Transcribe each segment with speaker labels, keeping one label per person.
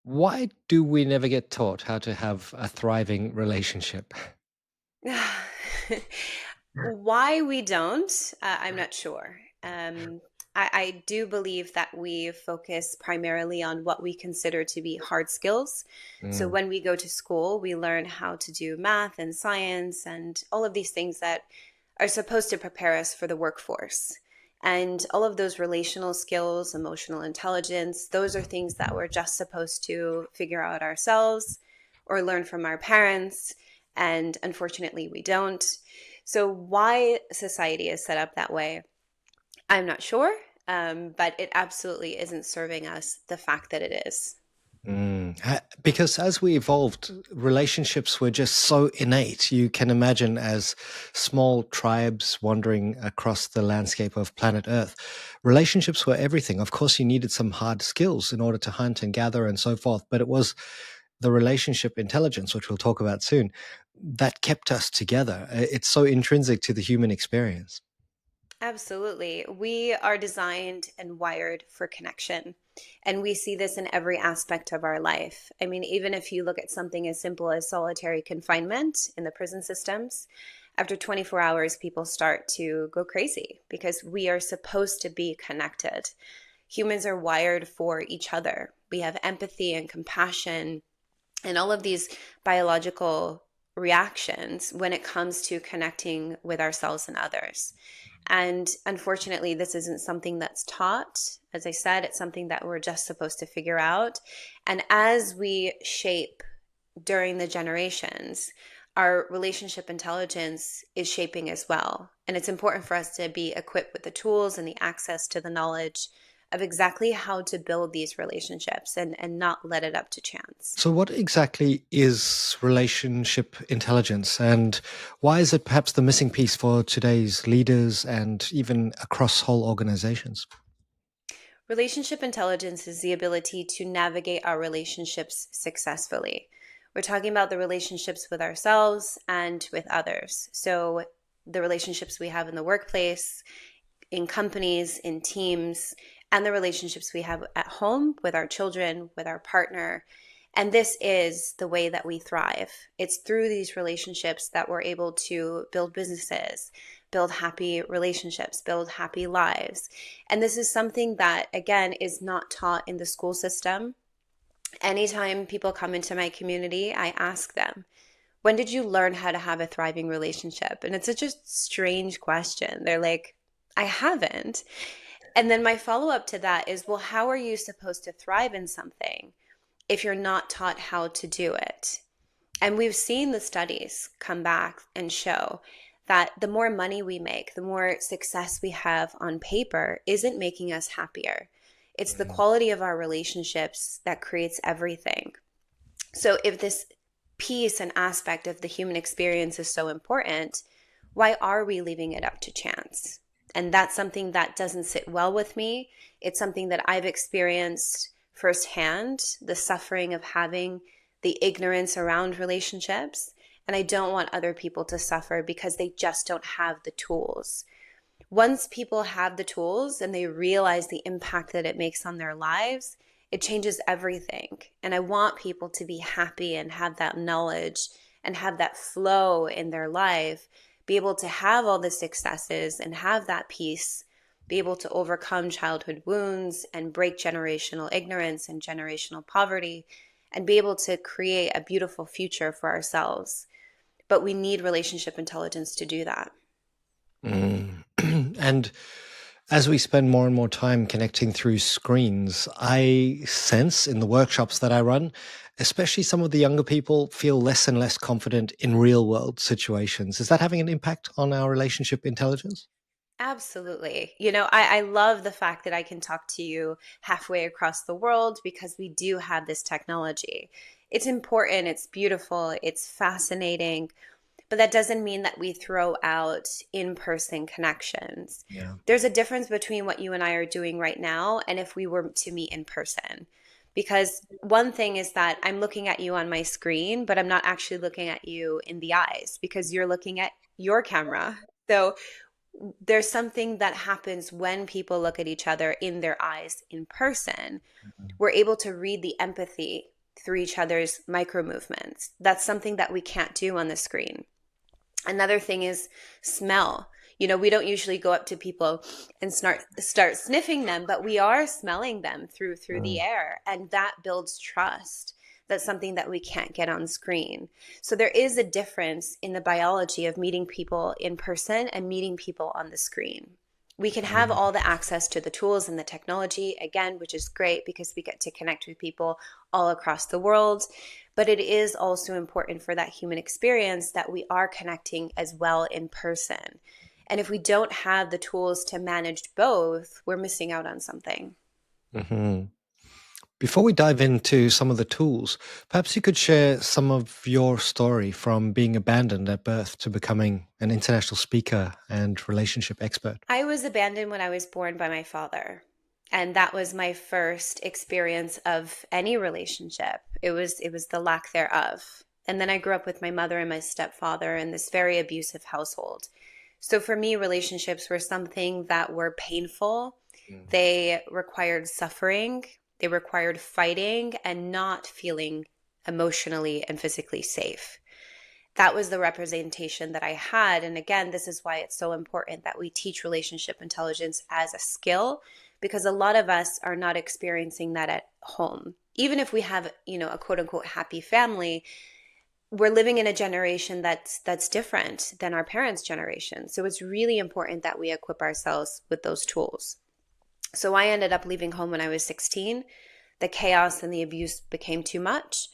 Speaker 1: Why do we never get taught how to have a thriving relationship?
Speaker 2: Why we don't, I'm not sure. I do believe that we focus primarily on what we consider to be hard skills. So
Speaker 1: Mm,
Speaker 2: when we go to school, we learn how to do math and science and all of these things that are supposed to prepare us for the workforce. And all of those relational skills, emotional intelligence, those are things that we're just supposed to figure out ourselves or learn from our parents. And unfortunately, we don't. So, why society is set up that way, I'm not sure, but it absolutely isn't serving us the fact that it is.
Speaker 1: Because as we evolved, relationships were just so innate. You can imagine as small tribes wandering across the landscape of planet Earth, relationships were everything. Of course, you needed some hard skills in order to hunt and gather and so forth, but it was the relationship intelligence, which we'll talk about soon, that kept us together. It's so intrinsic to the human experience.
Speaker 2: Absolutely. We are designed and wired for connection. And we see this in every aspect of our life. I mean, even if you look at something as simple as solitary confinement in the prison systems, after 24 hours, people start to go crazy because we are supposed to be connected. Humans are wired for each other. We have empathy and compassion and all of these biological reactions when it comes to connecting with ourselves and others. And unfortunately, this isn't something that's taught. As I said, it's something that we're just supposed to figure out. And as we shape during the generations, our relationship intelligence is shaping as well. And it's important for us to be equipped with the tools and the access to the knowledge of exactly how to build these relationships and not let it up to chance.
Speaker 1: So, what exactly is relationship intelligence, and why is it perhaps the missing piece for today's leaders and even across whole organizations?
Speaker 2: Relationship intelligence is the ability to navigate our relationships successfully. We're talking about the relationships with ourselves and with others. So, the relationships we have in the workplace, in companies, in teams, and the relationships we have at home with our children, with our partner. And this is the way that we thrive. It's through these relationships that we're able to build businesses, build happy relationships, build happy lives. And this is something that, again, is not taught in the school system. Anytime people come into my community, I ask them, when did you learn how to have a thriving relationship? And it's such a strange question. They're like, I haven't. And then my follow up to that is, well, how are you supposed to thrive in something if you're not taught how to do it? And we've seen the studies come back and show that the more money we make, the more success we have on paper isn't making us happier. It's the
Speaker 1: Mm.
Speaker 2: quality of our relationships that creates everything. So if this piece and aspect of the human experience is so important, why are we leaving it up to chance? And that's something that doesn't sit well with me. It's something that I've experienced firsthand, the suffering of having the ignorance around relationships. And I don't want other people to suffer because they just don't have the tools. Once people have the tools and they realize the impact that it makes on their lives, it changes everything. And I want people to be happy and have that knowledge and have that flow in their life, be able to have all the successes and have that peace, be able to overcome childhood wounds and break generational ignorance and generational poverty, and be able to create a beautiful future for ourselves. But we need relationship intelligence to do that.
Speaker 1: Mm. And as we spend more and more time connecting through screens, I sense in the workshops that I run, especially some of the younger people feel less and less confident in real world situations. Is that having an impact on our relationship intelligence?
Speaker 2: Absolutely. I love the fact that I can talk to you halfway across the world because we do have this technology. It's important, it's beautiful, it's fascinating, but that doesn't mean that we throw out in person connections.
Speaker 1: Yeah.
Speaker 2: There's a difference between what you and I are doing right now and if we were to meet in person. Because one thing is that I'm looking at you on my screen, but I'm not actually looking at you in the eyes because you're looking at your camera. So there's something that happens when people look at each other in their eyes in person. We're able to read the empathy through each other's micro movements. That's something that we can't do on the screen. Another thing is smell. We don't usually go up to people and start sniffing them, but we are smelling them through the
Speaker 1: Mm.
Speaker 2: air, and that builds trust. That's something that we can't get on screen. So there is a difference in the biology of meeting people in person and meeting people on the screen. We can have
Speaker 1: Mm.
Speaker 2: all the access to the tools and the technology, again, which is great because we get to connect with people all across the world. But it is also important for that human experience that we are connecting as well in person. And if we don't have the tools to manage both, we're missing out on something.
Speaker 1: Hmm. Before we dive into some of the tools, perhaps you could share some of your story from being abandoned at birth to becoming an international speaker and relationship expert.
Speaker 2: I was abandoned when I was born by my father. And that was my first experience of any relationship. It was the lack thereof. And then I grew up with my mother and my stepfather in this very abusive household. So for me, relationships were something that were painful.
Speaker 1: Mm.
Speaker 2: They required suffering, they required fighting and not feeling emotionally and physically safe. That was the representation that I had. And again, this is why it's so important that we teach relationship intelligence as a skill, because a lot of us are not experiencing that at home. Even if we have, a quote unquote happy family, we're living in a generation that's different than our parents' generation. So it's really important that we equip ourselves with those tools. So I ended up leaving home when I was 16. The chaos and the abuse became too much.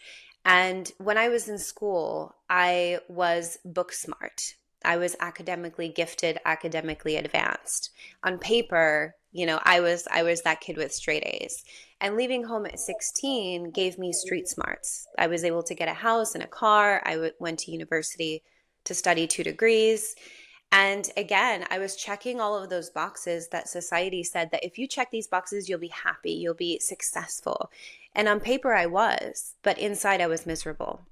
Speaker 2: And when I was in school, I was book smart. I was academically gifted, academically advanced. On paper, I was that kid with straight A's. And leaving home at 16 gave me street smarts. I was able to get a house and a car. Went to university to study 2 degrees. And again, I was checking all of those boxes that society said that if you check these boxes, you'll be happy, you'll be successful. And on paper, I was, but inside, I was miserable.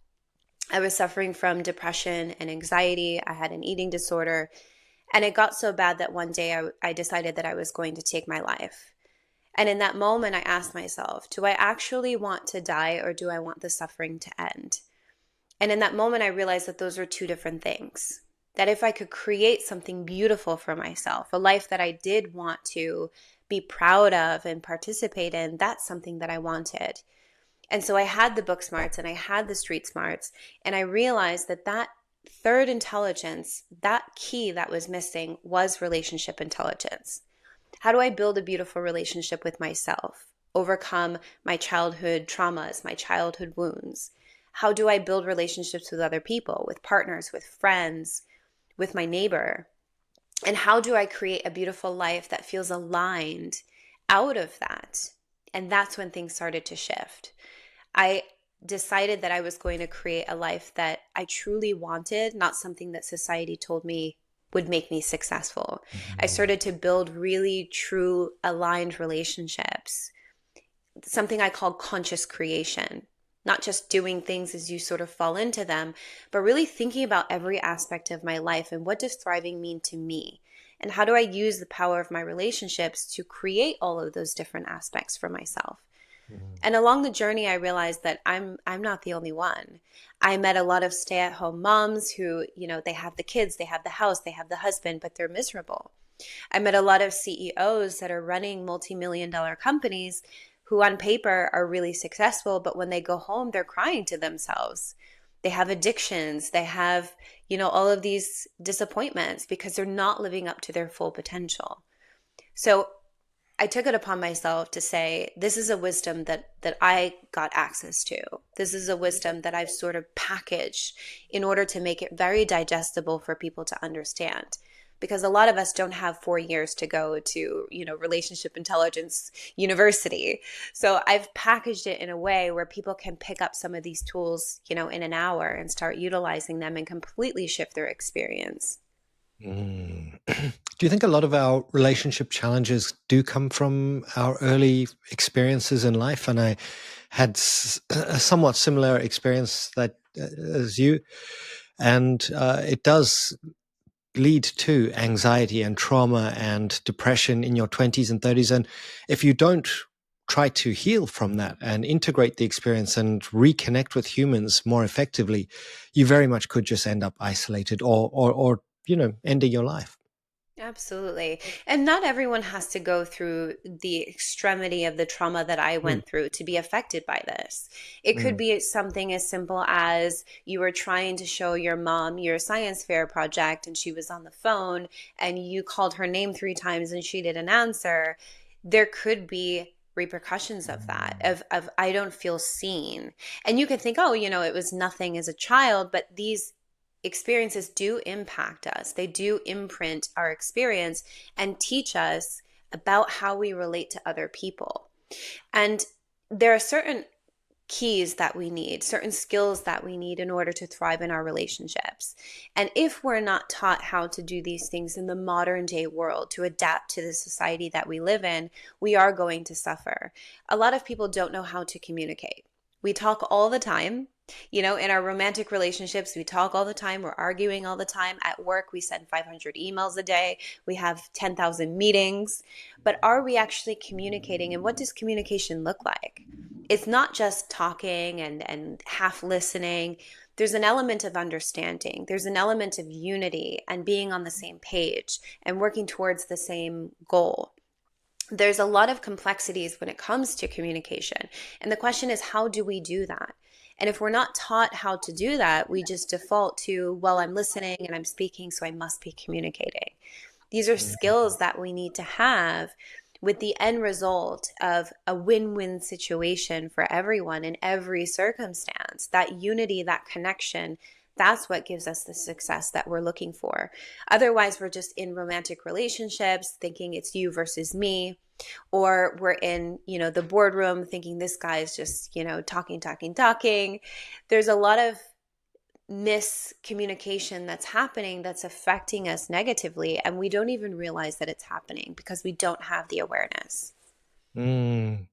Speaker 2: I was suffering from depression and anxiety. I had an eating disorder. And it got so bad that one day I decided that I was going to take my life. And in that moment, I asked myself, do I actually want to die or do I want the suffering to end? And in that moment, I realized that those are two different things. That if I could create something beautiful for myself, a life that I did want to be proud of and participate in, that's something that I wanted. And so I had the book smarts and I had the street smarts. And I realized that that third intelligence, that key that was missing was relationship intelligence. How do I build a beautiful relationship with myself? Overcome my childhood traumas, my childhood wounds? How do I build relationships with other people, with partners, with friends, with my neighbor? And how do I create a beautiful life that feels aligned out of that? And that's when things started to shift. I decided that I was going to create a life that I truly wanted, not something that society told me would make me successful. I
Speaker 1: Mhm.
Speaker 2: started to build really true aligned relationships, something I call conscious creation. Not just doing things as you sort of fall into them, but really thinking about every aspect of my life and what does thriving mean to me? And how do I use the power of my relationships to create all of those different aspects for myself?
Speaker 1: Mhm.
Speaker 2: And along the journey, I realized that I'm not the only one. I met a lot of stay-at-home moms who, they have the kids, they have the house, they have the husband, but they're miserable. I met a lot of CEOs that are running multi-million dollar companies who on paper are really successful, but when they go home, they're crying to themselves. They have addictions, they have, all of these disappointments because they're not living up to their full potential. So I took it upon myself to say, this is a wisdom that I got access to. This is a wisdom that I've sort of packaged in order to make it very digestible for people to understand. Because a lot of us don't have 4 years to go to, relationship intelligence university. So I've packaged it in a way where people can pick up some of these tools, in an hour and start utilizing them and completely shift their experience.
Speaker 1: Mm. Do you think a lot of our relationship challenges do come from our early experiences in life? And I had a somewhat similar experience that as you, and it does lead to anxiety and trauma and depression in your 20s and 30s. And if you don't try to heal from that and integrate the experience and reconnect with humans more effectively, you very much could just end up isolated or ending your life.
Speaker 2: Absolutely. And not everyone has to go through the extremity of the trauma that I
Speaker 1: Mm,
Speaker 2: went through to be affected by this. It could
Speaker 1: mm,
Speaker 2: be something as simple as you were trying to show your mom your science fair project and she was on the phone and you called her name 3 times and she didn't answer. There could be repercussions of that, of I don't feel seen. And you could think, oh, it was nothing as a child, but these experiences do impact us. They do imprint our experience and teach us about how we relate to other people. And there are certain keys that we need, certain skills that we need in order to thrive in our relationships. And if we're not taught how to do these things in the modern day world to adapt to the society that we live in, we are going to suffer. A lot of people don't know how to communicate. We talk all the time. In our romantic relationships, we talk all the time. We're arguing all the time. At work, we send 500 emails a day. We have 10,000 meetings. But are we actually communicating? And what does communication look like? It's not just talking and half listening. There's an element of understanding. There's an element of unity and being on the same page and working towards the same goal. There's a lot of complexities when it comes to communication. And the question is, how do we do that? And if we're not taught how to do that, we just default to, well, I'm listening and I'm speaking, so I must be communicating. These are skills that we need to have with the end result of a win-win situation for everyone in every circumstance. That unity, that connection, that's what gives us the success that we're looking for. Otherwise, we're just in romantic relationships thinking it's you versus me, or we're in, the boardroom thinking this guy is just, talking, talking, talking. There's a lot of miscommunication that's happening that's affecting us negatively, and we don't even realize that it's happening because we don't have the awareness.
Speaker 1: mm.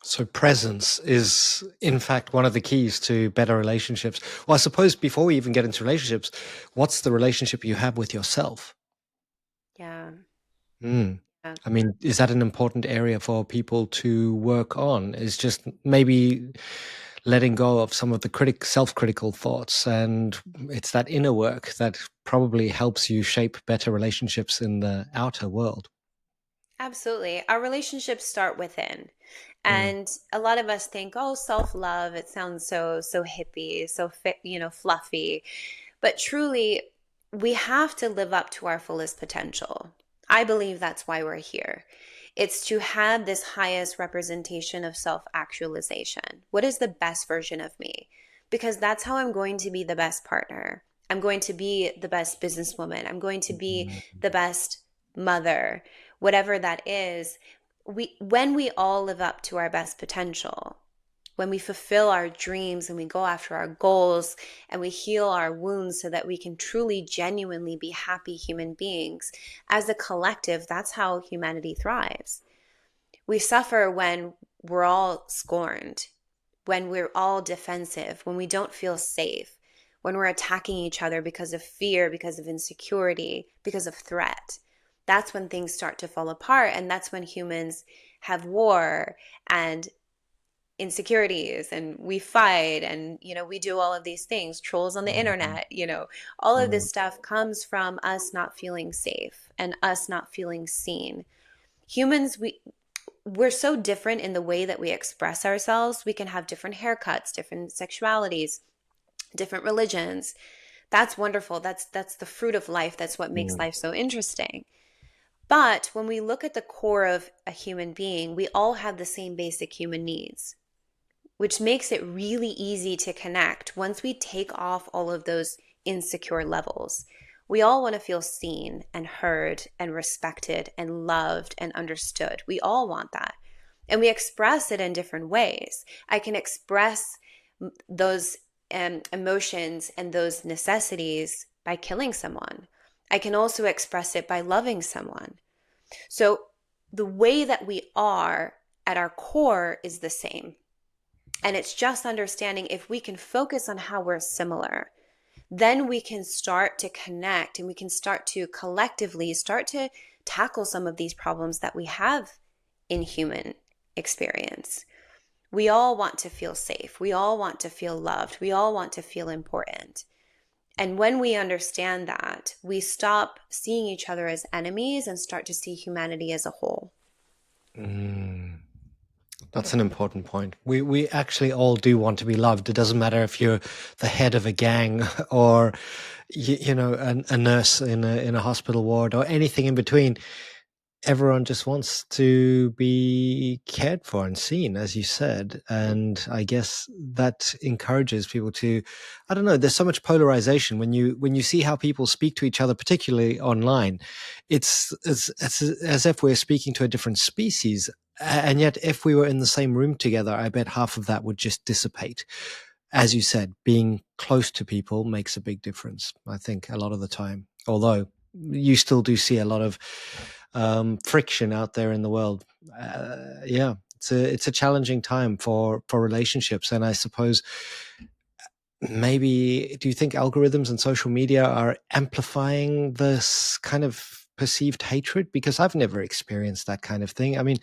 Speaker 1: So presence is, in fact, one of the keys to better relationships. Well, I suppose before we even get into relationships, what's the relationship you have with yourself?
Speaker 2: Yeah.
Speaker 1: Mm.
Speaker 2: Yeah.
Speaker 1: I mean, is that an important area for people to work on? Is just maybe letting go of some of the self-critical thoughts, and it's that inner work that probably helps you shape better relationships in the outer world.
Speaker 2: Absolutely. Our relationships start within.
Speaker 1: Mm,
Speaker 2: And a lot of us think, oh, self-love, it sounds so hippie, so fluffy. But truly, we have to live up to our fullest potential. I believe that's why we're here. It's to have this highest representation of self actualization. What is the best version of me? Because that's how I'm going to be the best partner. I'm going to be the best businesswoman. I'm going to be the best mother, whatever that is. When we all live up to our best potential, when we fulfill our dreams and we go after our goals and we heal our wounds so that we can truly, genuinely be happy human beings, as a collective, that's how humanity thrives. We suffer when we're all scorned, when we're all defensive, when we don't feel safe, when we're attacking each other because of fear, because of insecurity, because of threat. That's when things start to fall apart. And that's when humans have war and insecurities and we fight and we do all of these things, trolls on the
Speaker 1: mm,
Speaker 2: internet, all of
Speaker 1: mm,
Speaker 2: this stuff comes from us not feeling safe and us not feeling seen. Humans, we're so different in the way that we express ourselves. We can have different haircuts, different sexualities, different religions. That's wonderful. That's the fruit of life. That's what makes
Speaker 1: mm,
Speaker 2: life so interesting. But when we look at the core of a human being, we all have the same basic human needs, which makes it really easy to connect once we take off all of those insecure levels. We all want to feel seen and heard and respected and loved and understood. We all want that. And we express it in different ways. I can express those emotions and those necessities by killing someone. I can also express it by loving someone. So the way that we are at our core is the same. And it's just understanding if we can focus on how we're similar, then we can start to connect and we can start to collectively start to tackle some of these problems that we have in human experience. We all want to feel safe. We all want to feel loved. We all want to feel important. And when we understand that, we stop seeing each other as enemies and start to see humanity as a whole.
Speaker 1: Mm. That's an important point. We actually all do want to be loved. It doesn't matter if you're the head of a gang or a nurse in a hospital ward or anything in between. Everyone just wants to be cared for and seen, as you said. And I guess that encourages people to, I don't know, there's so much polarization when you see how people speak to each other, particularly online. It's as if we're speaking to a different species. And yet, if we were in the same room together, I bet half of that would just dissipate. As you said, being close to people makes a big difference, I think, a lot of the time. Although you still do see a lot of friction out there in the world. Yeah, it's a challenging time for relationships, and I suppose maybe do you think algorithms and social media are amplifying this kind of perceived hatred? Because I've never experienced that kind of thing. I mean,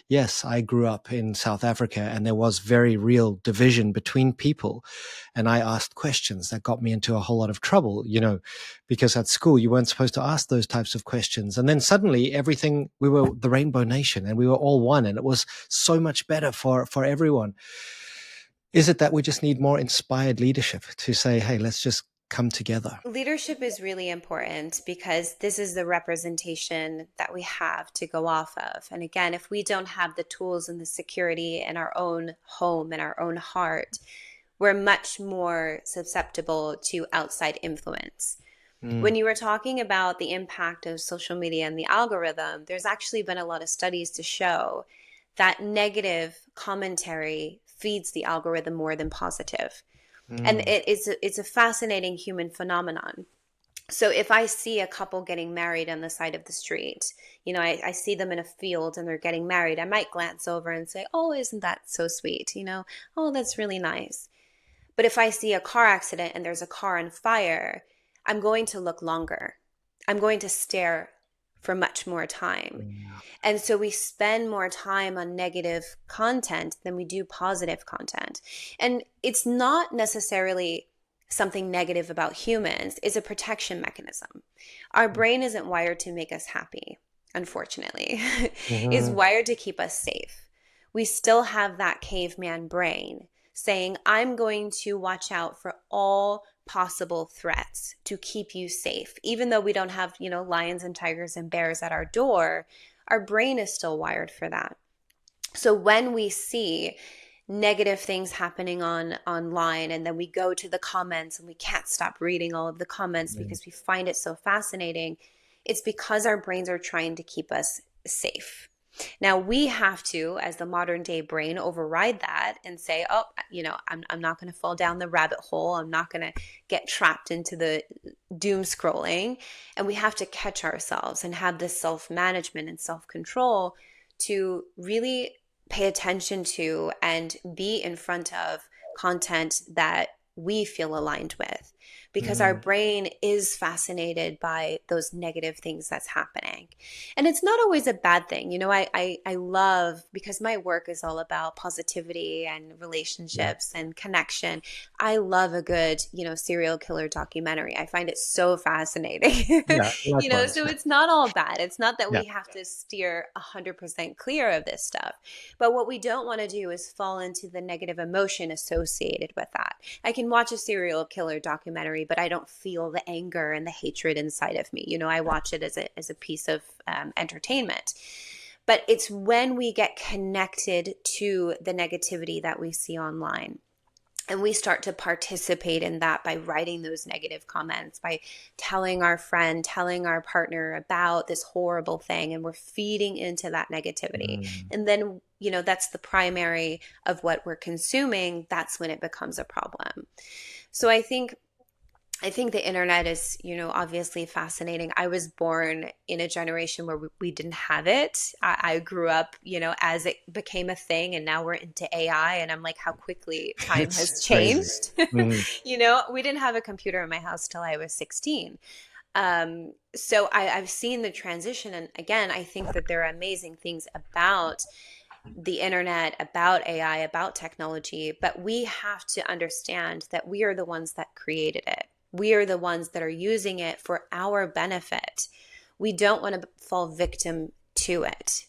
Speaker 1: yes, I grew up in South Africa and there was very real division between people, and I asked questions that got me into a whole lot of trouble, because at school you weren't supposed to ask those types of questions. And then suddenly everything, we were the Rainbow Nation and we were all one, and it was so much better for everyone. Is it that we just need more inspired leadership to say, hey, let's just come together?
Speaker 2: Leadership is really important because this is the representation that we have to go off of. And again, if we don't have the tools and the security in our own home, in our own heart, we're much more susceptible to outside influence. When
Speaker 1: Mm,
Speaker 2: you were talking about the impact of social media and the algorithm, there's actually been a lot of studies to show that negative commentary feeds the algorithm more than positive. And
Speaker 1: mm,
Speaker 2: it's a fascinating human phenomenon. So if I see a couple getting married on the side of the street, I see them in a field and they're getting married, I might glance over and say, oh, isn't that so sweet? Oh, that's really nice. But if I see a car accident and there's a car on fire, I'm going to look longer. I'm going to stare for much more time.
Speaker 1: yeah,
Speaker 2: And so we spend more time on negative content than we do positive content. And it's not necessarily something negative about humans, it's a protection mechanism. Our brain isn't wired to make us happy, unfortunately. It's
Speaker 1: mhm,
Speaker 2: wired to keep us safe. We still have that caveman brain saying, I'm going to watch out for all possible threats to keep you safe. Even though we don't have, lions and tigers and bears at our door, our brain is still wired for that. So when we see negative things happening online and then we go to the comments and we can't stop reading all of the comments
Speaker 1: mm,
Speaker 2: because we find it so fascinating, it's because our brains are trying to keep us safe. Now we have to, as the modern day brain, override that and say, oh, I'm not going to fall down the rabbit hole. I'm not going to get trapped into the doom scrolling. And we have to catch ourselves and have this self management and self control to really pay attention to and be in front of content that we feel aligned with, because our
Speaker 1: mm,
Speaker 2: brain is fascinated by those negative things that's happening. And it's not always a bad thing. I love, because my work is all about positivity and
Speaker 1: yeah,
Speaker 2: relationships and connection. I love a good, serial killer documentary. I find it so fascinating.
Speaker 1: yeah, likewise.
Speaker 2: So it's not all bad. It's not that
Speaker 1: Yeah,
Speaker 2: we have to steer 100% clear of this stuff. But what we don't want to do is fall into the negative emotion associated with that. I can watch a serial killer documentary, but I don't feel the anger and the hatred inside of me. I watch it as a piece of entertainment. But it's when we get connected to the negativity that we see online, and we start to participate in that by writing those negative comments, by telling our friend, telling our partner about this horrible thing, and we're feeding into that negativity.
Speaker 1: mm,
Speaker 2: And then, that's the primary of what we're consuming. That's when it becomes a problem. So I think the internet is, obviously fascinating. I was born in a generation where we didn't have it. I grew up, as it became a thing, and now we're into AI, and I'm like, how quickly time
Speaker 1: it's
Speaker 2: has
Speaker 1: crazy.
Speaker 2: changed.
Speaker 1: Mm,
Speaker 2: We didn't have a computer in my house till I was 16. So I've seen the transition. And again, I think that there are amazing things about the internet, about AI, about technology, but we have to understand that we are the ones that created it. We are the ones that are using it for our benefit. We don't want to fall victim to it.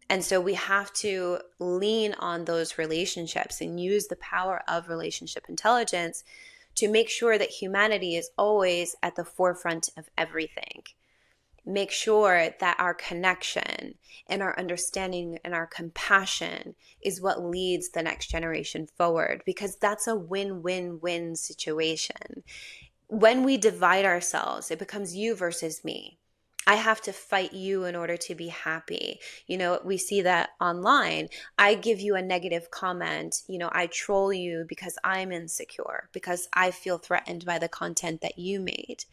Speaker 2: And so we have to lean on those relationships and use the power of relationship intelligence to make sure that humanity is always at the forefront of everything. Make sure that our connection and our understanding and our compassion is what leads the next generation forward, because that's a win-win-win situation. When we divide ourselves, it becomes you versus me. I have to fight you in order to be happy. We see that online. I give you a negative comment. I troll you because I'm insecure, because I feel threatened by the content that you made.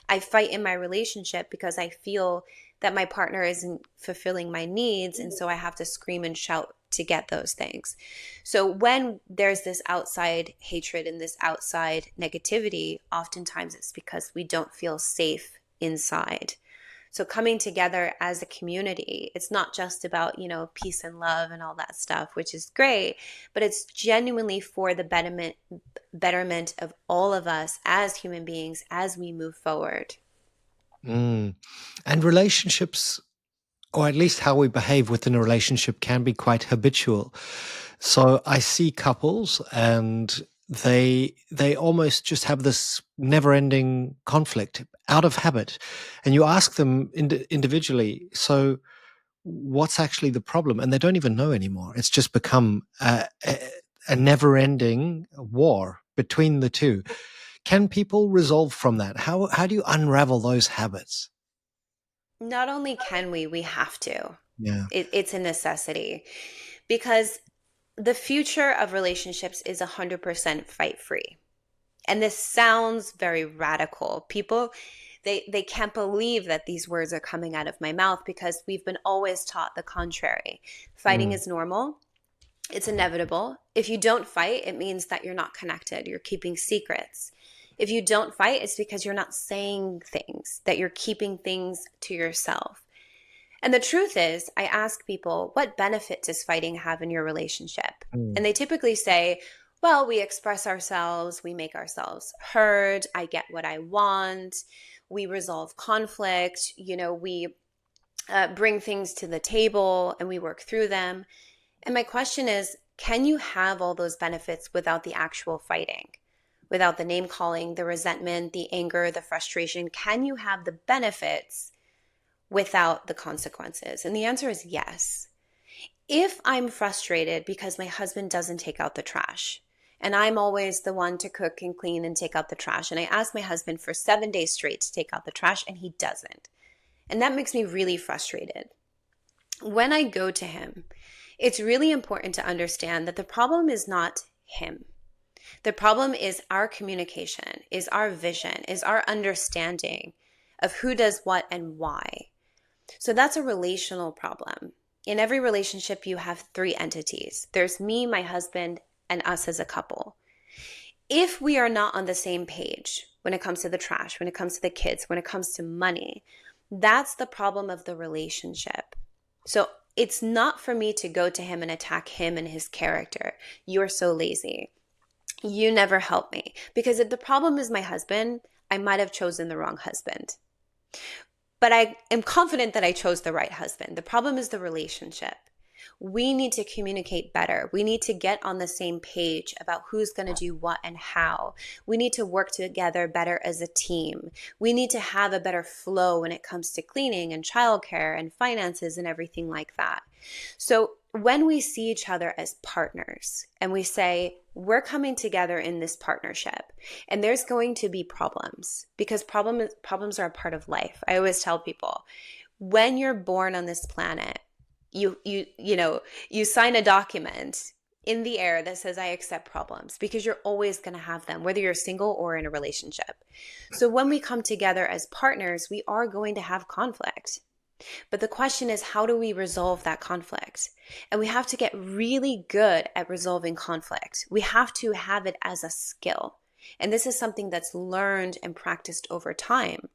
Speaker 2: I fight in my relationship because I feel that my partner isn't fulfilling my needs. And so I have to scream and shout to get those things. So when there's this outside hatred and this outside negativity, oftentimes it's because we don't feel safe inside. So coming together as a community, it's not just about, peace and love and all that stuff, which is great, but it's genuinely for the betterment of all of us as human beings as we move forward.
Speaker 1: Mm. And relationships, or at least how we behave within a relationship, can be quite habitual. So I see couples and they almost just have this never-ending conflict out of habit. And you ask them individually, so what's actually the problem? And they don't even know anymore. It's just become a never-ending war between the two. Can people resolve from that? How do you unravel those habits?
Speaker 2: Not only can we have to.
Speaker 1: Yeah.
Speaker 2: It's a necessity, because the future of relationships is 100% fight free. And this sounds very radical. People, they can't believe that these words are coming out of my mouth, because we've been always taught the contrary. Fighting
Speaker 1: Mm.
Speaker 2: is normal. It's inevitable. If you don't fight, it means that you're not connected. You're keeping secrets. If you don't fight, it's because you're not saying things, that you're keeping things to yourself. And the truth is, I ask people, what benefit does fighting have in your relationship?
Speaker 1: Mm.
Speaker 2: And they typically say, well, we express ourselves, we make ourselves heard, I get what I want, we resolve conflict, we bring things to the table and we work through them. And my question is, can you have all those benefits without the actual fighting? Without the name calling, the resentment, the anger, the frustration? Can you have the benefits without the consequences? And the answer is yes. If I'm frustrated because my husband doesn't take out the trash, and I'm always the one to cook and clean and take out the trash, and I ask my husband for 7 days straight to take out the trash and he doesn't, and that makes me really frustrated. When I go to him, it's really important to understand that the problem is not him. The problem is our communication, is our vision, is our understanding of who does what and why. So that's a relational problem. In every relationship, you have three entities. There's me, my husband, and us as a couple. If we are not on the same page when it comes to the trash, when it comes to the kids, when it comes to money, that's the problem of the relationship. So it's not for me to go to him and attack him and his character. You're so lazy. You never help me. Because if the problem is my husband, I might have chosen the wrong husband. But I am confident that I chose the right husband. The problem is the relationship. We need to communicate better. We need to get on the same page about who's going to do what and how. We need to work together better as a team. We need to have a better flow when it comes to cleaning and childcare and finances and everything like that. So when we see each other as partners and we say, we're coming together in this partnership, and there's going to be problems, because problems are a part of life. I always tell people, when you're born on this planet, you sign a document in the air that says, I accept problems, because you're always going to have them, whether you're single or in a relationship. So when we come together as partners, we are going to have conflict. But the question is, how do we resolve that conflict? And we have to get really good at resolving conflict. We have to have it as a skill. And this is something that's learned and practiced over time.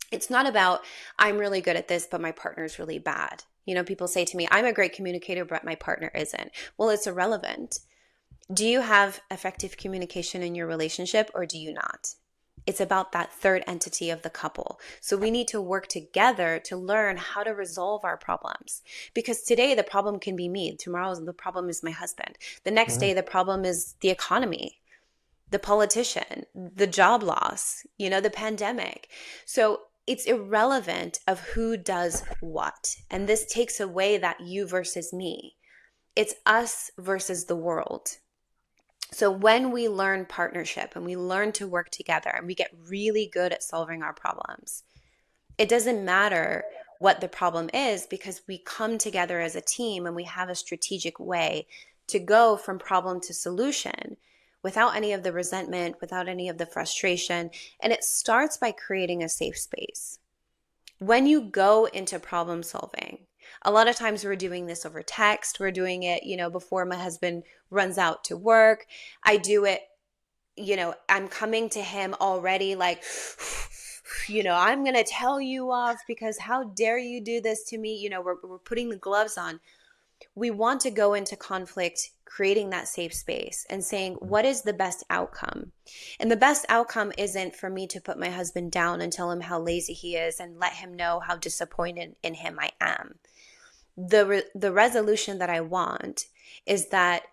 Speaker 2: It's not about, I'm really good at this, but my partner's really bad. People say to me, I'm a great communicator, but my partner isn't. Well, it's irrelevant. Do you have effective communication in your relationship or do you not? It's about that third entity of the couple. So we need to work together to learn how to resolve our problems. Because today the problem can be me. Tomorrow the problem is my husband. The next
Speaker 1: Mm.
Speaker 2: day the problem is the economy, the politician, the job loss, the pandemic. So it's irrelevant of who does what. And this takes away that you versus me. It's us versus the world. So when we learn partnership and we learn to work together and we get really good at solving our problems, it doesn't matter what the problem is because we come together as a team and we have a strategic way to go from problem to solution without any of the resentment, without any of the frustration. And it starts by creating a safe space. When you go into problem solving, a lot of times we're doing this over text. We're doing it, before my husband runs out to work. I do it, I'm coming to him already like, I'm going to tell you off because how dare you do this to me? We're putting the gloves on. We want to go into conflict, creating that safe space and saying, what is the best outcome? And the best outcome isn't for me to put my husband down and tell him how lazy he is and let him know how disappointed in him I am. The resolution that I want is that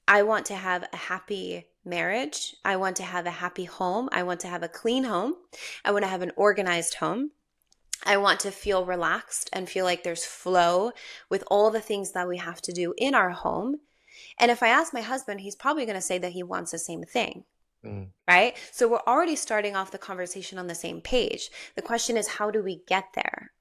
Speaker 2: I want to have a happy marriage. I want to have a happy home. I want to have a clean home. I want to have an organized home. I want to feel relaxed and feel like there's flow with all the things that we have to do in our home. And if I ask my husband, he's probably going to say that he wants the same thing,
Speaker 1: Mm.
Speaker 2: right? So we're already starting off the conversation on the same page. The question is, how do we get there?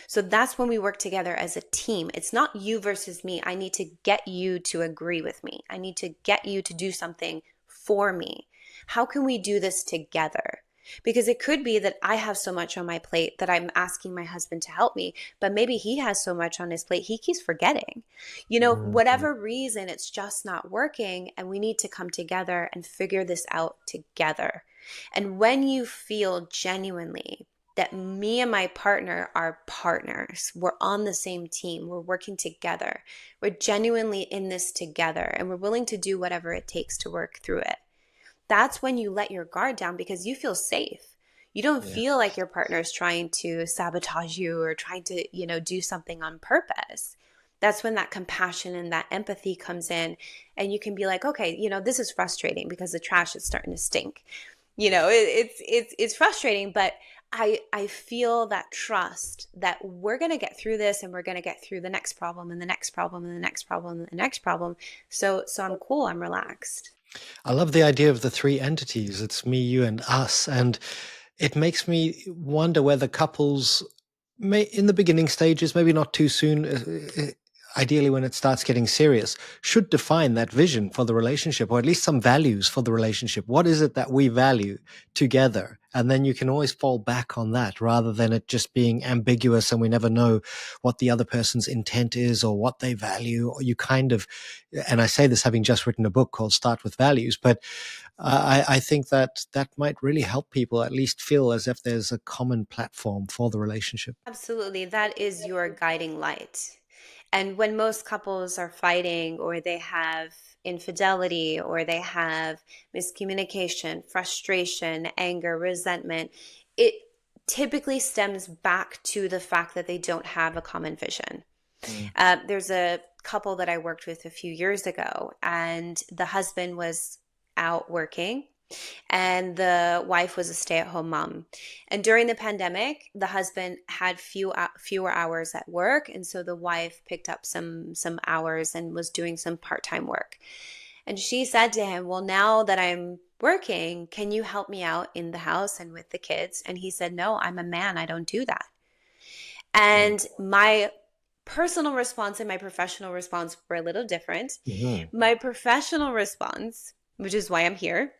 Speaker 2: So that's when we work together as a team. It's not you versus me. I need to get you to agree with me. I need to get you to do something for me. How can we do this together? Because it could be that I have so much on my plate that I'm asking my husband to help me, but maybe he has so much on his plate, he keeps forgetting.
Speaker 1: Mm.
Speaker 2: Whatever reason, it's just not working, and we need to come together and figure this out together. And when you feel genuinely that me and my partner are partners, we're on the same team, we're working together, we're genuinely in this together, and we're willing to do whatever it takes to work through it, that's when you let your guard down because you feel safe. You don't
Speaker 1: Yeah.
Speaker 2: feel like your partner is trying to sabotage you or trying to, do something on purpose. That's when that compassion and that empathy comes in, and you can be like, okay, this is frustrating because the trash is starting to stink. It's frustrating, but I feel that trust that we're going to get through this, and we're going to get through the next problem and the next problem and the next problem and the next problem. So I'm cool. I'm relaxed.
Speaker 1: I love the idea of the three entities. It's me, you, and us. And it makes me wonder whether couples may, in the beginning stages, maybe not too soon, ideally when it starts getting serious, should define that vision for the relationship, or at least some values for the relationship. What is it that we value together? And then you can always fall back on that rather than it just being ambiguous and we never know what the other person's intent is or what they value. Or you kind of, and I say this having just written a book called Start with Values, but I think that that might really help people at least feel as if there's a common platform for the relationship.
Speaker 2: Absolutely. That is your guiding light. And when most couples are fighting, or they have infidelity, or they have miscommunication, frustration, anger, resentment, it typically stems back to the fact that they don't have a common vision.
Speaker 1: Mm.
Speaker 2: There's a couple that I worked with a few years ago, and the husband was out working and the wife was a stay-at-home mom. And during the pandemic, the husband had fewer hours at work, and so the wife picked up some hours and was doing some part-time work. And she said to him, "Well, now that I'm working, can you help me out in the house and with the kids?" And he said, "No, I'm a man. I don't do that."
Speaker 1: Mm.
Speaker 2: And my personal response and my professional response were a little different.
Speaker 1: Mhm.
Speaker 2: My professional response, which is why I'm here,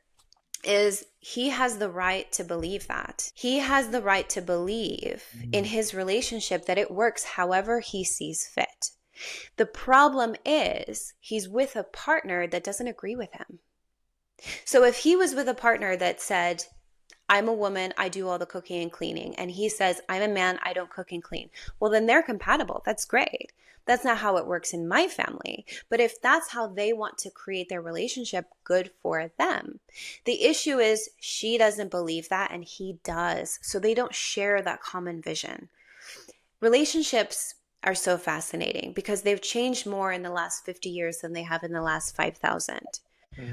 Speaker 2: is he has the right to believe that. He has the right to believe in
Speaker 1: Mm.
Speaker 2: his relationship that it works however he sees fit. The problem is he's with a partner that doesn't agree with him. So if he was with a partner that said, I'm a woman, I do all the cooking and cleaning. And he says, I'm a man, I don't cook and clean. Well, then they're compatible. That's great. That's not how it works in my family. But if that's how they want to create their relationship, good for them. The issue is she doesn't believe that and he does. So they don't share that common vision. Relationships are so fascinating because they've changed more in the last 50 years than they have in the last 5,000.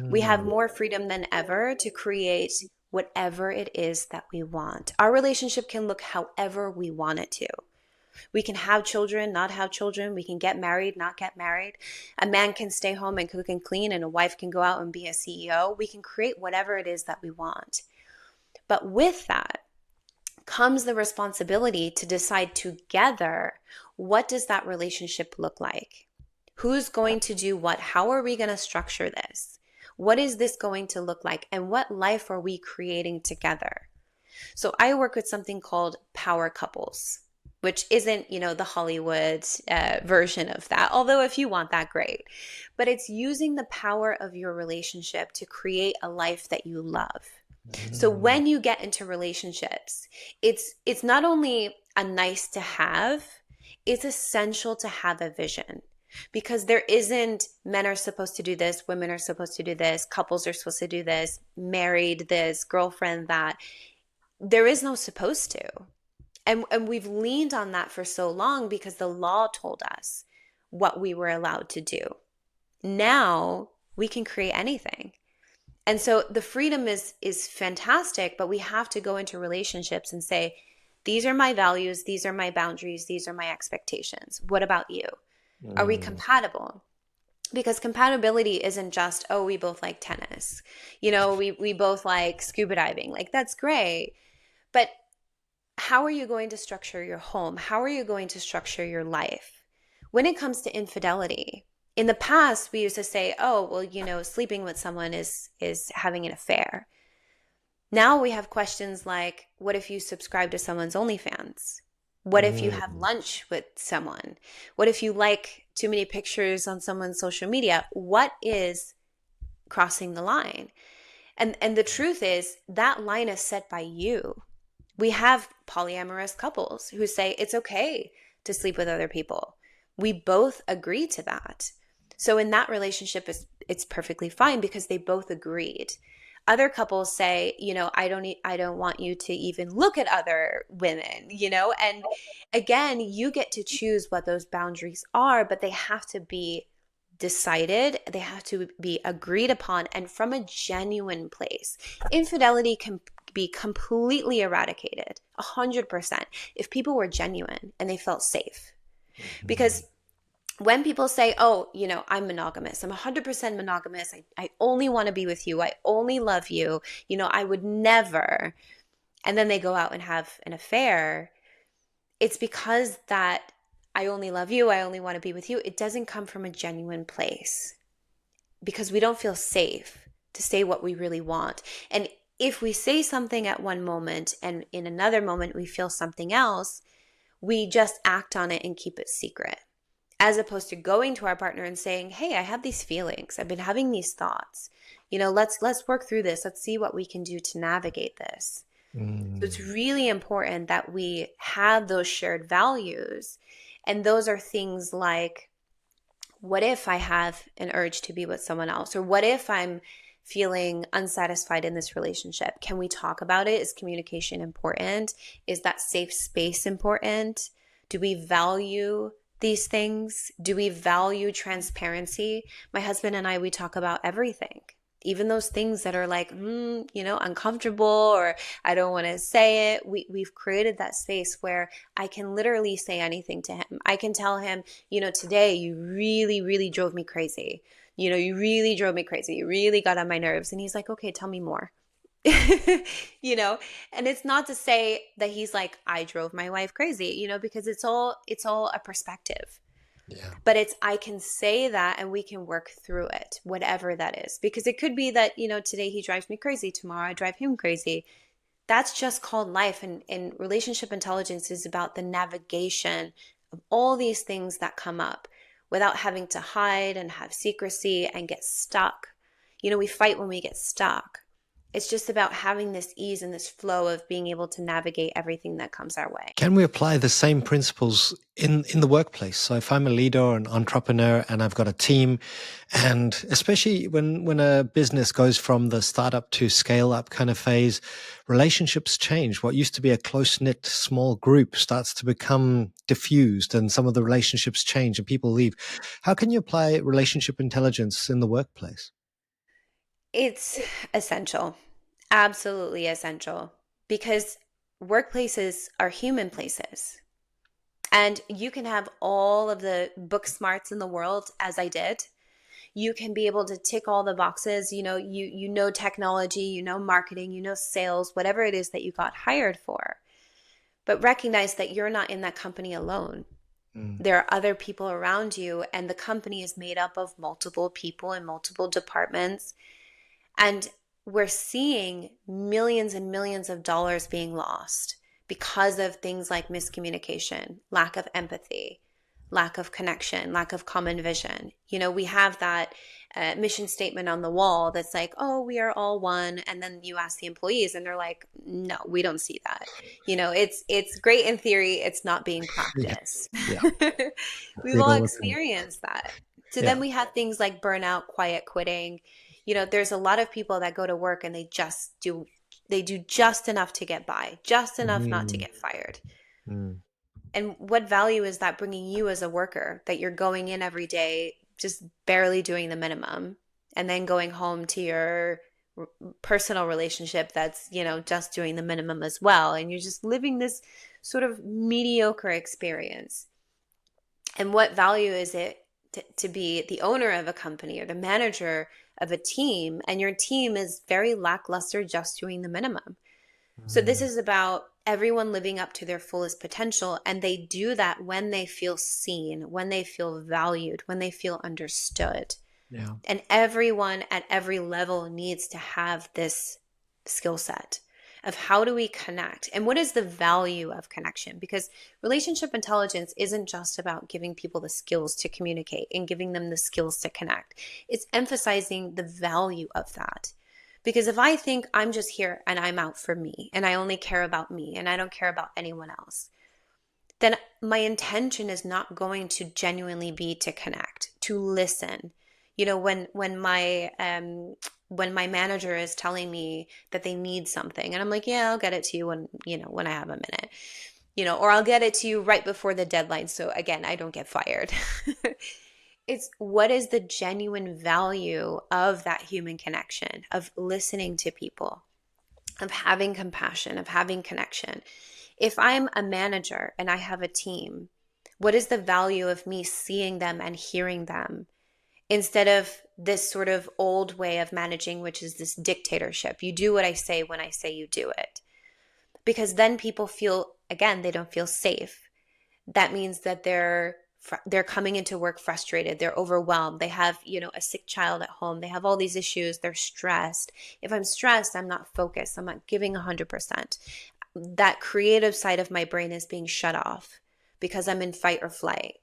Speaker 2: We have
Speaker 1: Mm.
Speaker 2: more freedom than ever to create whatever it is that we want. Our relationship can look however we want it to. We can have children, not have children. We can get married, not get married. A man can stay home and cook and clean, and a wife can go out and be a CEO. We can create whatever it is that we want. But with that comes the responsibility to decide together, what does that relationship look like? Who's going to do what? How are we going to structure this? What is this going to look like? And what life are we creating together? So I work with something called power couples, which isn't, the Hollywood version of that. Although if you want that, great. But it's using the power of your relationship to create a life that you love. So
Speaker 1: Mm.
Speaker 2: when you get into relationships, it's not only a nice to have, it's essential to have a vision. Because there isn't men are supposed to do this, women are supposed to do this, couples are supposed to do this, married this, girlfriend that. There is no supposed to. And we've leaned on that for so long because the law told us what we were allowed to do. Now we can create anything. And so the freedom is fantastic, but we have to go into relationships and say, these are my values, these are my boundaries, these are my expectations. What about you? Are we
Speaker 1: Mm.
Speaker 2: compatible? Because compatibility isn't just, oh, we both like tennis. We both like scuba diving. Like, that's great. But how are you going to structure your home? How are you going to structure your life? When it comes to infidelity, in the past, we used to say, oh, well, sleeping with someone is having an affair. Now we have questions like, what if you subscribe to someone's OnlyFans? What if you have
Speaker 1: Mm.
Speaker 2: lunch with someone? What if you like too many pictures on someone's social media? What is crossing the line? And the truth is that line is set by you. We have polyamorous couples who say it's okay to sleep with other people. We both agree to that. So in that relationship, it's perfectly fine because they both agreed. Other couples say, I don't want you to even look at other women. And again, you get to choose what those boundaries are, but they have to be decided, they have to be agreed upon, and from a genuine place. Infidelity can be completely eradicated 100% if people were genuine and they felt safe.
Speaker 1: Mhm.
Speaker 2: Because when people say, oh, I'm monogamous, I'm 100% monogamous, I only want to be with you, I only love you, I would never, and then they go out and have an affair, it's because that I only love you, I only want to be with you, it doesn't come from a genuine place because we don't feel safe to say what we really want. And if we say something at one moment and in another moment we feel something else, we just act on it and keep it secret. As opposed to going to our partner and saying, "Hey, I have these feelings. I've been having these thoughts. Let's work through this. Let's see what we can do to navigate this." So it's
Speaker 1: Mm.
Speaker 2: really important that we have those shared values. And those are things like, what if I have an urge to be with someone else? Or what if I'm feeling unsatisfied in this relationship? Can we talk about it? Is communication important? Is that safe space important? Do we value these things? Do we value transparency? My husband and I, we talk about everything. Even those things that are like, uncomfortable, or I don't want to say it. We've created that space where I can literally say anything to him. I can tell him, today you really, really drove me crazy. You really drove me crazy. You really got on my nerves. And he's like, okay, tell me more. And it's not to say that he's like, I drove my wife crazy, because it's all a perspective.
Speaker 1: Yeah.
Speaker 2: But I can say that and we can work through it, whatever that is. Because it could be that, today he drives me crazy, tomorrow I drive him crazy. That's just called life. And relationship intelligence is about the navigation of all these things that come up without having to hide and have secrecy and get stuck. We fight when we get stuck. It's just about having this ease and this flow of being able to navigate everything that comes our way.
Speaker 1: Can we apply the same principles in the workplace? So if I'm a leader or an entrepreneur and I've got a team, and especially when a business goes from the startup to scale up kind of phase, relationships change. What used to be a close knit small group starts to become diffused, and some of the relationships change and people leave. How can you apply relationship intelligence in the workplace?
Speaker 2: It's essential, absolutely essential, because workplaces are human places. And you can have all of the book smarts in the world, as I did. You can be able to tick all the boxes. You know technology, you know marketing, you know sales, whatever it is that you got hired for. But recognize that you're not in that company alone.
Speaker 1: Mm,
Speaker 2: There are other people around you, and the company is made up of multiple people in multiple departments. And we're seeing millions and millions of dollars being lost because of things like miscommunication, lack of empathy, lack of connection, lack of common vision. We have that mission statement on the wall that's like, oh, we are all one. And then you ask the employees and they're like, no, we don't see that. It's great in theory, it's not being
Speaker 1: yeah,
Speaker 2: practiced.
Speaker 1: yeah,
Speaker 2: We've
Speaker 1: see it
Speaker 2: all
Speaker 1: all the time.
Speaker 2: experienced that. So
Speaker 1: Yeah.
Speaker 2: then we have things like burnout, quiet quitting. There's a lot of people that go to work and they do just enough to get by, just enough not to
Speaker 1: Mm,
Speaker 2: get fired.
Speaker 1: mm,
Speaker 2: And what value is that bringing you as a worker, that you're going in every day just barely doing the minimum and then going home to your personal relationship that's, just doing the minimum as well, and you're just living this sort of mediocre experience. And what value is it to be the owner of a company or the manager of a team, and your team is very lackluster, just doing the minimum? So this
Speaker 1: mm.
Speaker 2: is about everyone living up to their fullest potential, and they do that when they feel seen, when they feel valued, when they feel understood.
Speaker 1: Yeah.
Speaker 2: And everyone at every level needs to have this skill set of how do we connect and what is the value of connection? Because relationship intelligence isn't just about giving people the skills to communicate and giving them the skills to connect. It's emphasizing the value of that. Because if I think I'm just here and I'm out for me and I only care about me and I don't care about anyone else, then my intention is not going to genuinely be to connect, to listen. When my manager is telling me that they need something, and I'm like, yeah, I'll get it to you when I have a minute, or I'll get it to you right before the deadline. So again, I don't get fired. It's what is the genuine value of that human connection, of listening to people, of having compassion, of having connection. If I'm a manager and I have a team, what is the value of me seeing them and hearing them instead of this sort of old way of managing, which is this dictatorship? You do what I say when I say you do it. Because then people feel, again, they don't feel safe. That means that they're coming into work frustrated, they're overwhelmed, they have a sick child at home, they have all these issues, they're stressed. If I'm stressed, I'm not focused, I'm not giving 100%. That creative side of my brain is being shut off because I'm in fight or flight.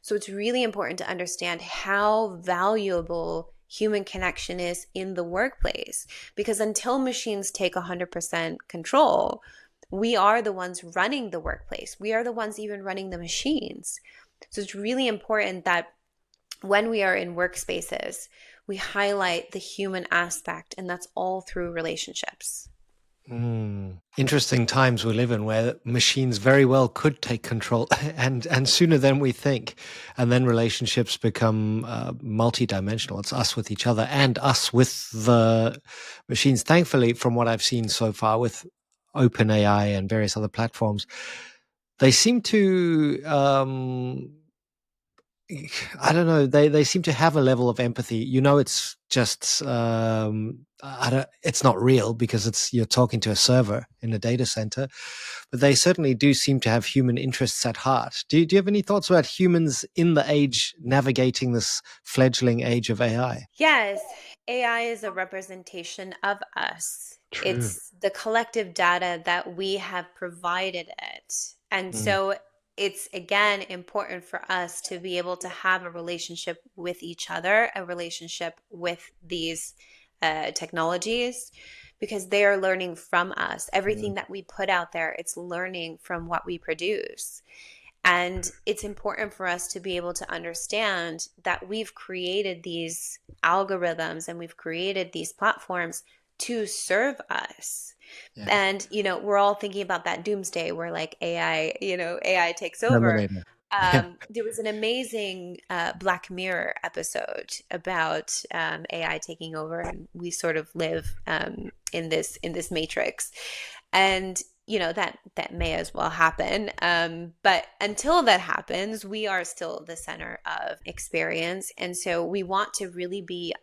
Speaker 2: So it's really important to understand how valuable human connection is in the workplace, because until machines take 100% control, we are the ones running the workplace. We are the ones even running the machines. So it's really important that when we are in workspaces, we highlight the human aspect, and that's all through relationships.
Speaker 1: Mm. Interesting times we live in where machines very well could take control and sooner than we think. And then relationships become multidimensional. It's us with each other and us with the machines. Thankfully, from what I've seen so far with OpenAI and various other platforms, they seem to I don't know. They seem to have a level of empathy. It's just I don't. It's not real because you're talking to a server in a data center, but they certainly do seem to have human interests at heart. Do you have any thoughts about humans in the age navigating this fledgling age of AI?
Speaker 2: Yes, AI is a representation of us.
Speaker 1: True.
Speaker 2: It's the collective data that we have provided it. And
Speaker 1: Mm,
Speaker 2: so it's again important for us to be able to have a relationship with each other, a relationship with these technologies, because they are learning from us. Everything that we put out there, it's learning from what we produce. And it's important for us to be able to understand that we've created these algorithms and we've created these platforms to serve us.
Speaker 1: Yeah.
Speaker 2: And, we're all thinking about that doomsday where like AI, AI takes over.
Speaker 1: Terminator. Yeah.
Speaker 2: There was an amazing Black Mirror episode about AI taking over, and we sort of live in this matrix, and that may as well happen. But until that happens, we are still the center of experience, and so we want to really be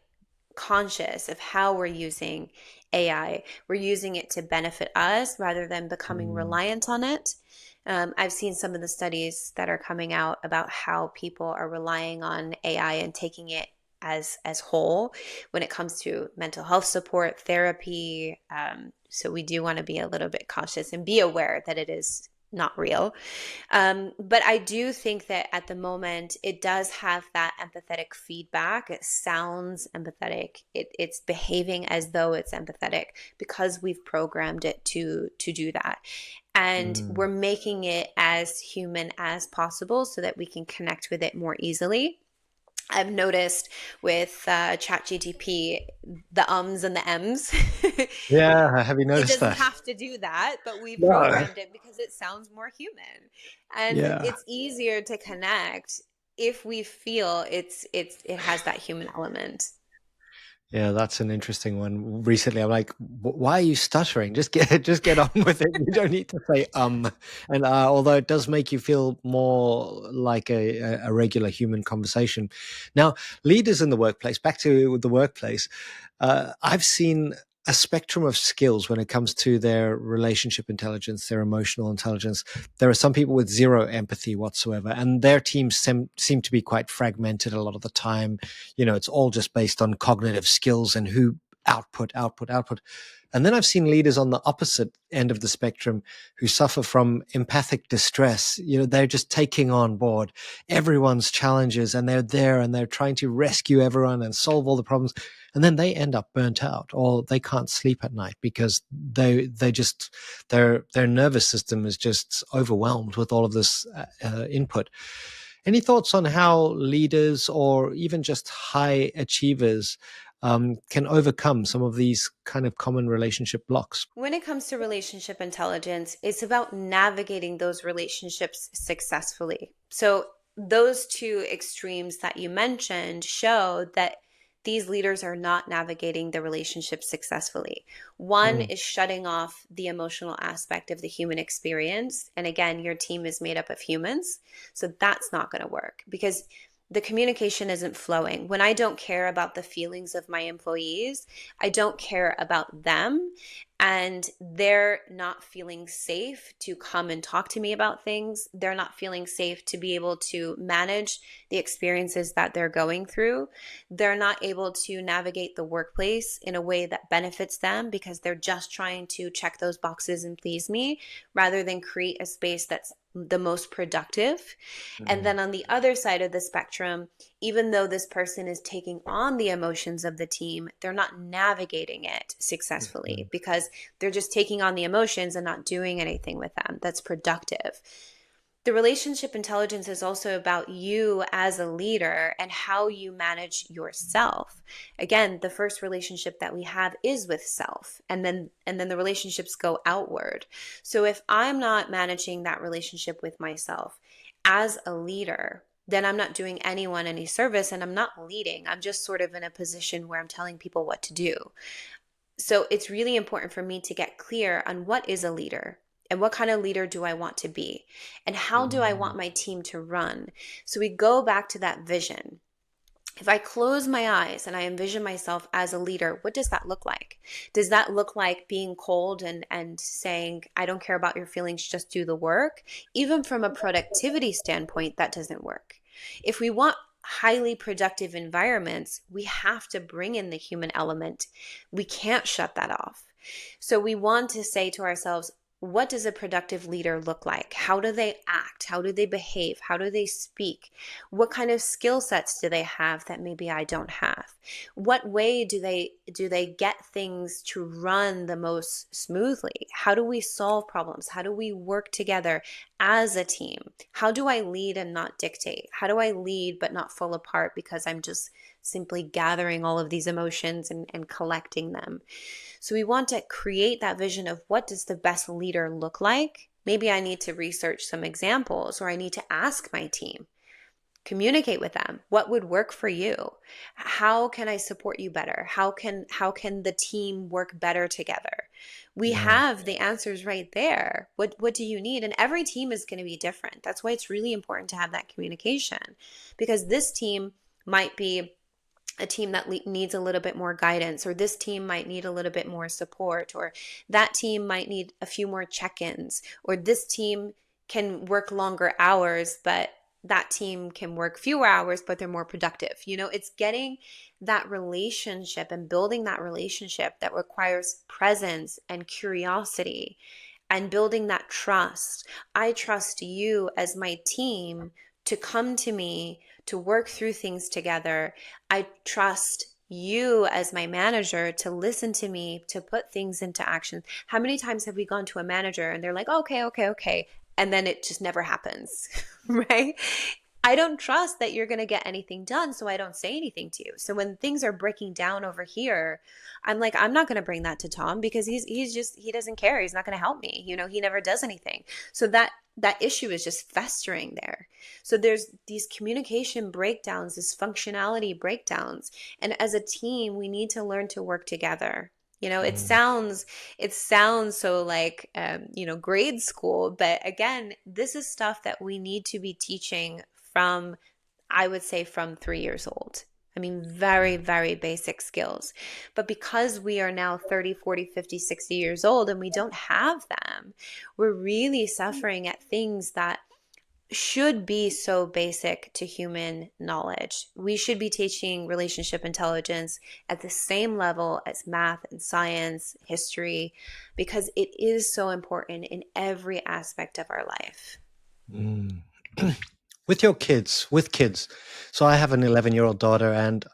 Speaker 2: conscious of how we're using AI. We're using it to benefit us rather than becoming
Speaker 1: Mm.
Speaker 2: reliant on it. I've seen some of the studies that are coming out about how people are relying on AI and taking it as whole when it comes to mental health support, therapy. So we do want to be a little bit cautious and be aware that it is not real. But I do think that at the moment, it does have that empathetic feedback. It sounds empathetic. It's behaving as though it's empathetic because we've programmed it to do that. And
Speaker 1: Mm.
Speaker 2: we're making it as human as possible so that we can connect with it more easily. I've noticed with ChatGTP, the ums and the ems.
Speaker 1: Yeah, have you
Speaker 2: It
Speaker 1: noticed
Speaker 2: doesn't
Speaker 1: that?
Speaker 2: have to do that, but we
Speaker 1: No.
Speaker 2: programmed it because it sounds more human. And
Speaker 1: Yeah.
Speaker 2: it's easier to connect if we feel it has that human element.
Speaker 1: Yeah, that's an interesting one. Recently, I'm like, Why are you stuttering? Just get on with it. You don't need to say And although it does make you feel more like a regular human conversation. Now, leaders in the workplace. Back to the workplace. I've seen a spectrum of skills when it comes to their relationship intelligence, their emotional intelligence. There are some people with zero empathy whatsoever, and their teams seem to be quite fragmented a lot of the time. It's all just based on cognitive skills and who output, output, output. And then I've seen leaders on the opposite end of the spectrum who suffer from empathic distress. They're just taking on board everyone's challenges, and they're there and they're trying to rescue everyone and solve all the problems. And then they end up burnt out, or they can't sleep at night because they just their nervous system is just overwhelmed with all of this input. Any thoughts on how leaders or even just high achievers can overcome some of these kind of common relationship blocks?
Speaker 2: When it comes to relationship intelligence, it's about navigating those relationships successfully. So, those two extremes that you mentioned show that these leaders are not navigating the relationship successfully. One
Speaker 1: Mm.
Speaker 2: is shutting off the emotional aspect of the human experience. And again, your team is made up of humans. So, that's not going to work because the communication isn't flowing. When I don't care about the feelings of my employees, I don't care about them, and they're not feeling safe to come and talk to me about things. They're not feeling safe to be able to manage the experiences that they're going through. They're not able to navigate the workplace in a way that benefits them because they're just trying to check those boxes and please me rather than create a space that's the most productive. And
Speaker 1: Mm.
Speaker 2: then on the other side of the spectrum, even though this person is taking on the emotions of the team, they're not navigating it successfully
Speaker 1: Mhm.
Speaker 2: because they're just taking on the emotions and not doing anything with them that's productive. The relationship intelligence is also about you as a leader and how you manage yourself. Again, the first relationship that we have is with self, and then the relationships go outward. So if I'm not managing that relationship with myself as a leader, then I'm not doing anyone any service and I'm not leading. I'm just sort of in a position where I'm telling people what to do. So it's really important for me to get clear on what is a leader and what kind of leader do I want to be and how do I want
Speaker 1: Mm.
Speaker 2: my team to run. So we go back to that vision. If I close my eyes and I envision myself as a leader, what does that look like? Does that look like being cold and saying, I don't care about your feelings, just do the work? Even from a productivity standpoint, that doesn't work. If we want highly productive environments, we have to bring in the human element. We can't shut that off. So we want to say to ourselves, what does a productive leader look like? How do they act? How do they behave? How do they speak? What kind of skill sets do they have that maybe I don't have? What way do they get things to run the most smoothly? How do we solve problems? How do we work together as a team? How do I lead and not dictate? How do I lead but not fall apart because I'm just simply gathering all of these emotions and collecting them? So we want to create that vision of what does the best leader look like? Maybe I need to research some examples, or I need to ask my team, communicate with them. What would work for you? How can I support you better? How can the team work better together? We
Speaker 1: Yeah.
Speaker 2: have the answers right there. What do you need? And every team is going to be different. That's why it's really important to have that communication, because this team might be a team that needs a little bit more guidance, or this team might need a little bit more support, or that team might need a few more check-ins, or this team can work longer hours, but that team can work fewer hours, but they're more productive. It's getting that relationship and building that relationship that requires presence and curiosity and building that trust. I trust you as my team to come to me to work through things together. I trust you as my manager to listen to me, to put things into action. How many times have we gone to a manager and they're like, okay, okay, okay, and then it just never happens, right? I don't trust that you're going to get anything done, so I don't say anything to you. So when things are breaking down over here, I'm like, I'm not going to bring that to Tom because he doesn't care. He's not going to help me. He never does anything. So that issue is just festering there. So there's these communication breakdowns, this functionality breakdowns, and as a team, we need to learn to work together. It
Speaker 1: Mm.
Speaker 2: sounds so like grade school, but again, this is stuff that we need to be teaching from, I would say, from 3 years old. I mean, very, very basic skills. But because we are now 30, 40, 50, 60 years old and we don't have them, we're really suffering at things that should be so basic to human knowledge. We should be teaching relationship intelligence at the same level as math and science, history, because it is so important in every aspect of our life.
Speaker 1: Mm. With kids. So I have an 11-year-old daughter, and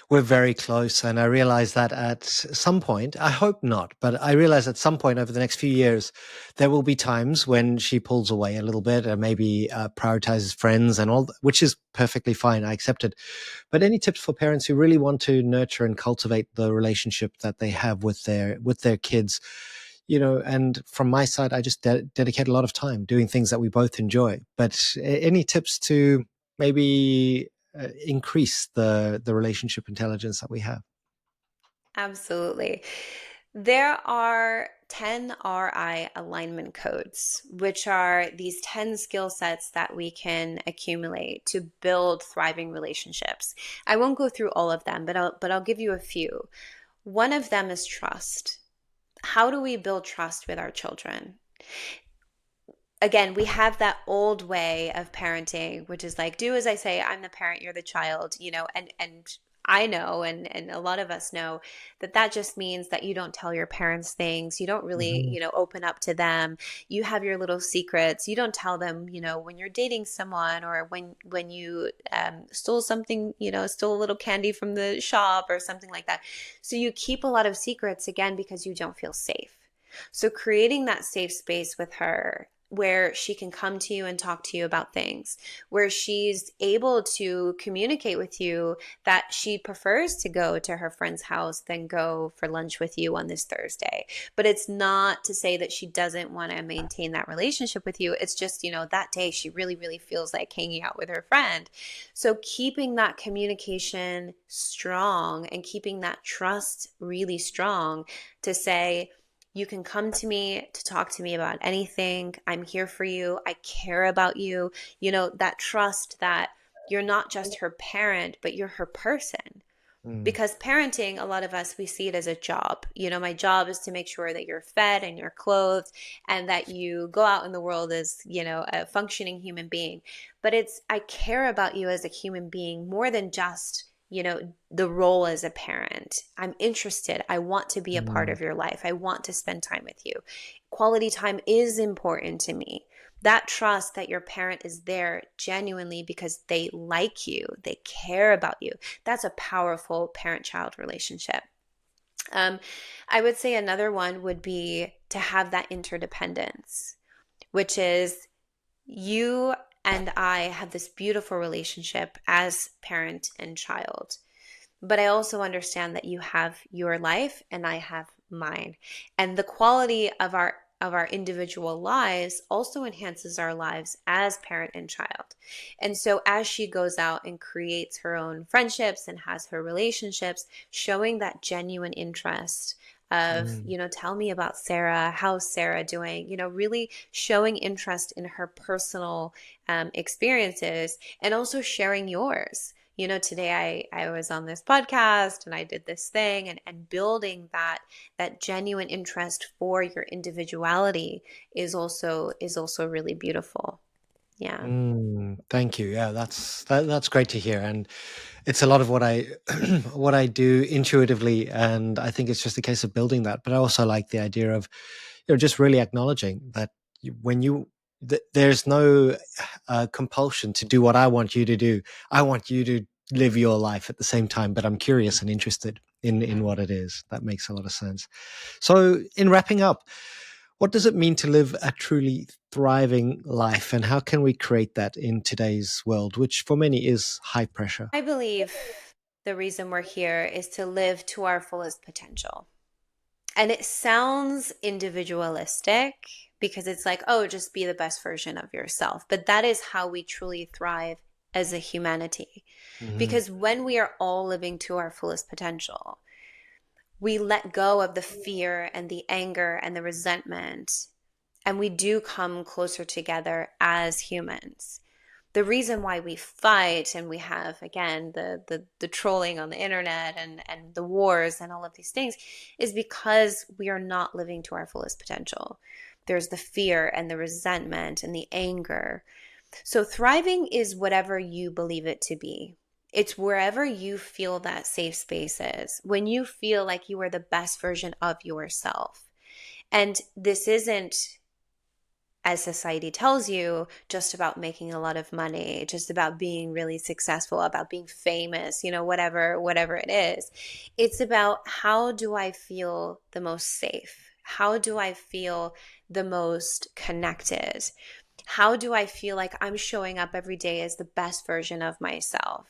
Speaker 1: we're very close. And I realize that at some point, I hope not, but I realize at some point over the next few years, there will be times when she pulls away a little bit, and maybe prioritizes friends and all, which is perfectly fine. I accept it. But any tips for parents who really want to nurture and cultivate the relationship that they have with their kids? And from my side, I just dedicate a lot of time doing things that we both enjoy. But any tips to maybe increase the relationship intelligence that we have?
Speaker 2: Absolutely. There are 10 RI alignment codes, which are these 10 skill sets that we can accumulate to build thriving relationships. I won't go through all of them, but I'll give you a few. One of them is trust. How do we build trust with our children? Again, we have that old way of parenting, which is like, do as I say, I'm the parent, you're the child, and I know, and a lot of us know that just means that you don't tell your parents things. You don't really,
Speaker 1: Hmm.
Speaker 2: open up to them. You have your little secrets. You don't tell them, when you're dating someone, or when you stole something, stole a little candy from the shop or something like that. So you keep a lot of secrets, again, because you don't feel safe. So creating that safe space with her where she can come to you and talk to you about things, where she's able to communicate with you that she prefers to go to her friend's house than go for lunch with you on this Thursday. But it's not to say that she doesn't want to maintain that relationship with you. It's just, that day she really, really feels like hanging out with her friend. So keeping that communication strong and keeping that trust really strong to say, you can come to me to talk to me about anything. I'm here for you. I care about you. That trust that you're not just her parent, but you're her person.
Speaker 1: Mm.
Speaker 2: Because parenting, a lot of us, we see it as a job. My job is to make sure that you're fed and you're clothed and that you go out in the world as, a functioning human being. But I care about you as a human being more than just the role as a parent. I'm interested. I want to be a part
Speaker 1: Mm,
Speaker 2: of your life. I want to spend time with you. Quality time is important to me. That trust that your parent is there genuinely because they like you, they care about you. That's a powerful parent child relationship. Um, I would say another one would be to have that interdependence, which is you and I have this beautiful relationship as parent and child. But I also understand that you have your life and I have mine. And the quality of our individual lives also enhances our lives as parent and child. And so as she goes out and creates her own friendships and has her relationships, showing that genuine interest of,
Speaker 1: mm,
Speaker 2: tell me about Sarah, how's Sarah doing, really showing interest in her personal experiences and also sharing yours. Today I was on this podcast and I did this thing, and building that genuine interest for your individuality is also really beautiful. Yeah.
Speaker 1: thank you. Yeah, that's great to hear, and it's a lot of what I what I do intuitively, and I think it's just a case of building that. But I also like the idea of just really acknowledging that when there's no compulsion to do what I want you to do. I want you to live your life at the same time, but I'm curious and interested in what it is. That makes a lot of sense. So, in wrapping up, what does it mean to live a truly thriving life, and how can we create that in today's world, which for many is high pressure?
Speaker 2: I believe the reason we're here is to live to our fullest potential. And it sounds individualistic because it's like, oh, just be the best version of yourself. But that is how we truly thrive as a humanity.
Speaker 1: Hmm.
Speaker 2: Because when we are all living to our fullest potential, we let go of the fear and the anger and the resentment, and we do come closer together as humans. The reason why we fight and we have again the trolling on the internet and the wars and all of these things is because we are not living to our fullest potential. There's the fear and the resentment and the anger. So thriving is whatever you believe it to be. It's wherever you feel that safe space is, when you feel like you are the best version of yourself. And this isn't, as society tells you, just about making a lot of money, just about being really successful, about being famous, whatever it is. It's about, how do I feel the most safe? How do I feel the most connected? How do I feel like I'm showing up every day as the best version of myself?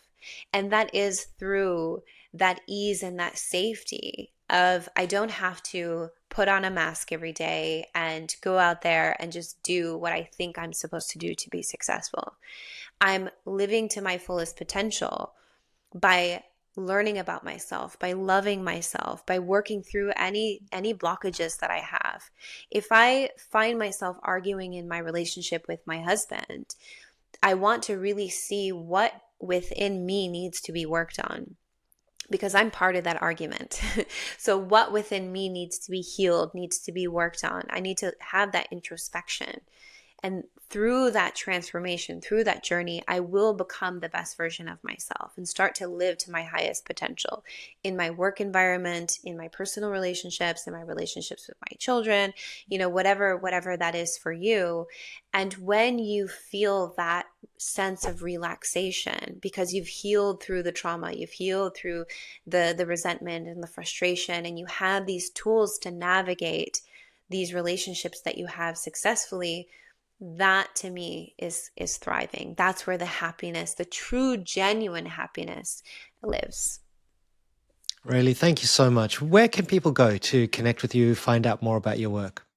Speaker 2: And that is through that ease and that safety of, I don't have to put on a mask every day and go out there and just do what I think I'm supposed to do to be successful. I'm living to my fullest potential by learning about myself, by loving myself, by working through any blockages that I have. If I find myself arguing in my relationship with my husband, I want to really see what within me needs to be worked on, because I'm part of that argument. So, what within me needs to be healed, needs to be worked on. I need to have that introspection. And through that transformation, through that journey, I will become the best version of myself and start to live to my highest potential in my work environment, in my personal relationships, in my relationships with my children, whatever that is for you. And when you feel that sense of relaxation because you've healed through the trauma, you've healed through the resentment and the frustration, and you have these tools to navigate these relationships that you have successfully, that to me is thriving. That's where the happiness, the true genuine happiness lives.
Speaker 1: Really, thank you so much. Where can people go to connect with you, find out more about your work?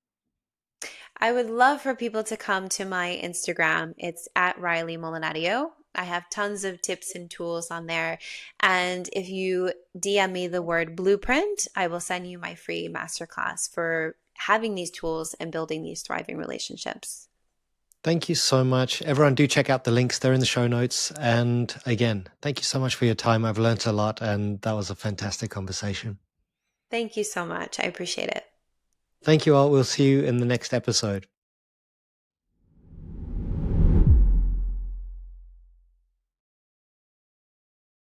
Speaker 2: I would love for people to come to my Instagram. It's at Railey Molinario. I have tons of tips and tools on there. And if you DM me the word blueprint, I will send you my free masterclass for having these tools and building these thriving relationships.
Speaker 1: Thank you so much. Everyone, do check out the links. They're in the show notes. And again, thank you so much for your time. I've learned a lot, and that was a fantastic conversation.
Speaker 2: Thank you so much. I appreciate it.
Speaker 1: Thank you all. We'll see you in the next episode.